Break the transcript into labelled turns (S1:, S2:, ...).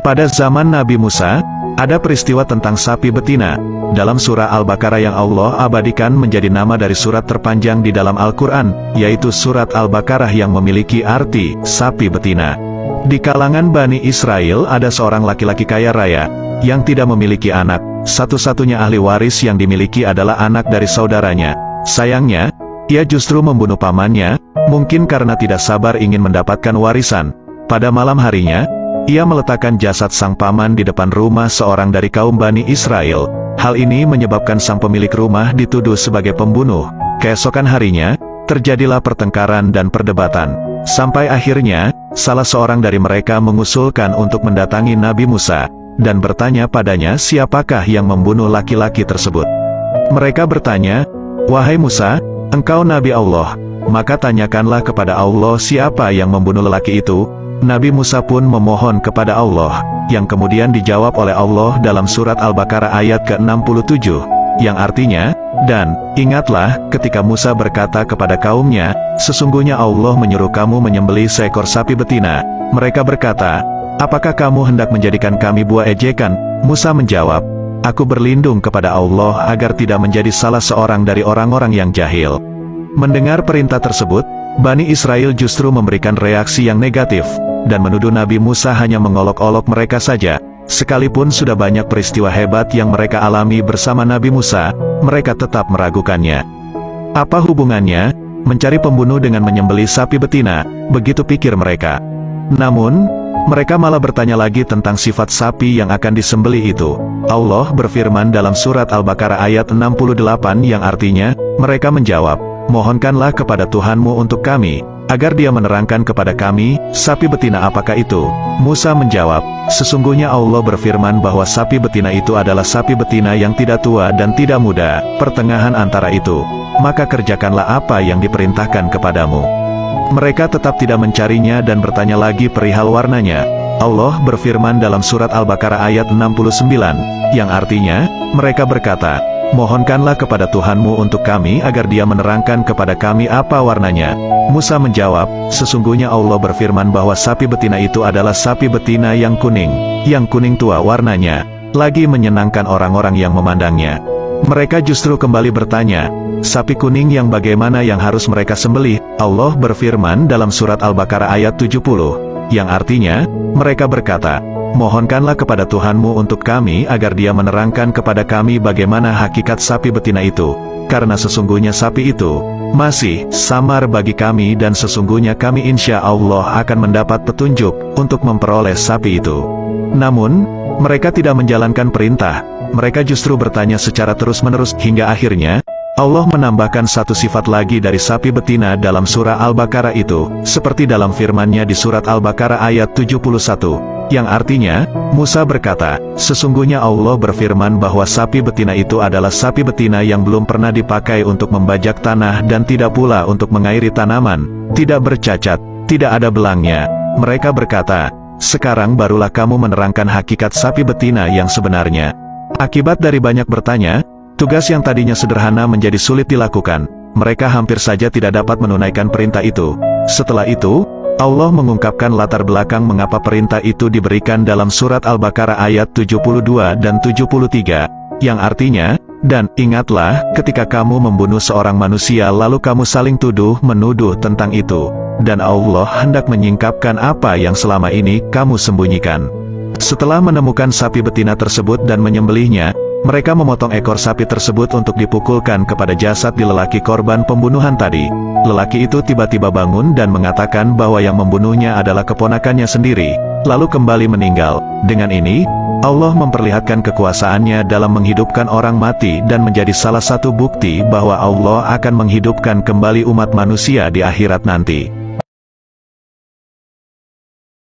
S1: Pada zaman Nabi Musa, ada peristiwa tentang sapi betina dalam surah Al-Baqarah yang Allah abadikan menjadi nama dari surat terpanjang di dalam Al-Quran, yaitu surat Al-Baqarah yang memiliki arti sapi betina. Di kalangan Bani Israel ada seorang laki-laki kaya raya yang tidak memiliki anak. Satu-satunya ahli waris yang dimiliki adalah anak dari saudaranya. Sayangnya, ia justru membunuh pamannya, mungkin karena tidak sabar ingin mendapatkan warisan. Pada malam harinya, ia meletakkan jasad sang paman di depan rumah seorang dari kaum Bani Israel. Hal ini menyebabkan sang pemilik rumah dituduh sebagai pembunuh. Keesokan harinya, terjadilah pertengkaran dan perdebatan. Sampai akhirnya, salah seorang dari mereka mengusulkan untuk mendatangi Nabi Musa dan bertanya padanya siapakah yang membunuh laki-laki tersebut. Mereka bertanya, "Wahai Musa, engkau Nabi Allah, maka tanyakanlah kepada Allah siapa yang membunuh lelaki itu." Nabi Musa pun memohon kepada Allah, yang kemudian dijawab oleh Allah dalam surat Al-Baqarah ayat ke-67, yang artinya, "Dan, ingatlah, ketika Musa berkata kepada kaumnya, sesungguhnya Allah menyuruh kamu menyembelih seekor sapi betina." Mereka berkata, "Apakah kamu hendak menjadikan kami buah ejekan?" Musa menjawab, "Aku berlindung kepada Allah agar tidak menjadi salah seorang dari orang-orang yang jahil." Mendengar perintah tersebut, Bani Israel justru memberikan reaksi yang negatif, dan menuduh Nabi Musa hanya mengolok-olok mereka saja. Sekalipun sudah banyak peristiwa hebat yang mereka alami bersama Nabi Musa, mereka tetap meragukannya. Apa hubungannya mencari pembunuh dengan menyembelih sapi betina? Begitu pikir mereka. Namun, mereka malah bertanya lagi tentang sifat sapi yang akan disembelih itu. Allah berfirman dalam surat Al-Baqarah ayat 68 yang artinya, mereka menjawab, "Mohonkanlah kepada Tuhanmu untuk kami, agar Dia menerangkan kepada kami, sapi betina apakah itu?" Musa menjawab, "Sesungguhnya Allah berfirman bahwa sapi betina itu adalah sapi betina yang tidak tua dan tidak muda, pertengahan antara itu. Maka kerjakanlah apa yang diperintahkan kepadamu." Mereka tetap tidak mencarinya dan bertanya lagi perihal warnanya. Allah berfirman dalam surat Al-Baqarah ayat 69, yang artinya, mereka berkata, "Mohonkanlah kepada Tuhanmu untuk kami agar Dia menerangkan kepada kami apa warnanya." Musa menjawab, "Sesungguhnya Allah berfirman bahwa sapi betina itu adalah sapi betina yang kuning tua warnanya, lagi menyenangkan orang-orang yang memandangnya." Mereka justru kembali bertanya, "Sapi kuning yang bagaimana yang harus mereka sembelih?" Allah berfirman dalam surat Al-Baqarah ayat 70, yang artinya, mereka berkata, "Mohonkanlah kepada Tuhanmu untuk kami agar Dia menerangkan kepada kami bagaimana hakikat sapi betina itu, karena sesungguhnya sapi itu masih samar bagi kami dan sesungguhnya kami insya Allah akan mendapat petunjuk untuk memperoleh sapi itu." Namun, mereka tidak menjalankan perintah. Mereka justru bertanya secara terus-menerus hingga akhirnya Allah menambahkan satu sifat lagi dari sapi betina dalam surah Al-Baqarah itu, seperti dalam firman-Nya di surat Al-Baqarah ayat 71, yang artinya, Musa berkata, "Sesungguhnya Allah berfirman bahwa sapi betina itu adalah sapi betina yang belum pernah dipakai untuk membajak tanah dan tidak pula untuk mengairi tanaman, tidak bercacat, tidak ada belangnya." Mereka berkata, "Sekarang barulah kamu menerangkan hakikat sapi betina yang sebenarnya." Akibat dari banyak bertanya, tugas yang tadinya sederhana menjadi sulit dilakukan. Mereka hampir saja tidak dapat menunaikan perintah itu. Setelah itu, Allah mengungkapkan latar belakang mengapa perintah itu diberikan dalam surat Al-Baqarah ayat 72 dan 73, yang artinya, "Dan ingatlah, ketika kamu membunuh seorang manusia lalu kamu saling tuduh-menuduh tentang itu, dan Allah hendak menyingkapkan apa yang selama ini kamu sembunyikan." Setelah menemukan sapi betina tersebut dan menyembelihnya, mereka memotong ekor sapi tersebut untuk dipukulkan kepada jasad di lelaki korban pembunuhan tadi. Lelaki itu tiba-tiba bangun dan mengatakan bahwa yang membunuhnya adalah keponakannya sendiri, lalu kembali meninggal. Dengan ini, Allah memperlihatkan kekuasaannya dalam menghidupkan orang mati dan menjadi salah satu bukti bahwa Allah akan menghidupkan kembali umat manusia di akhirat nanti.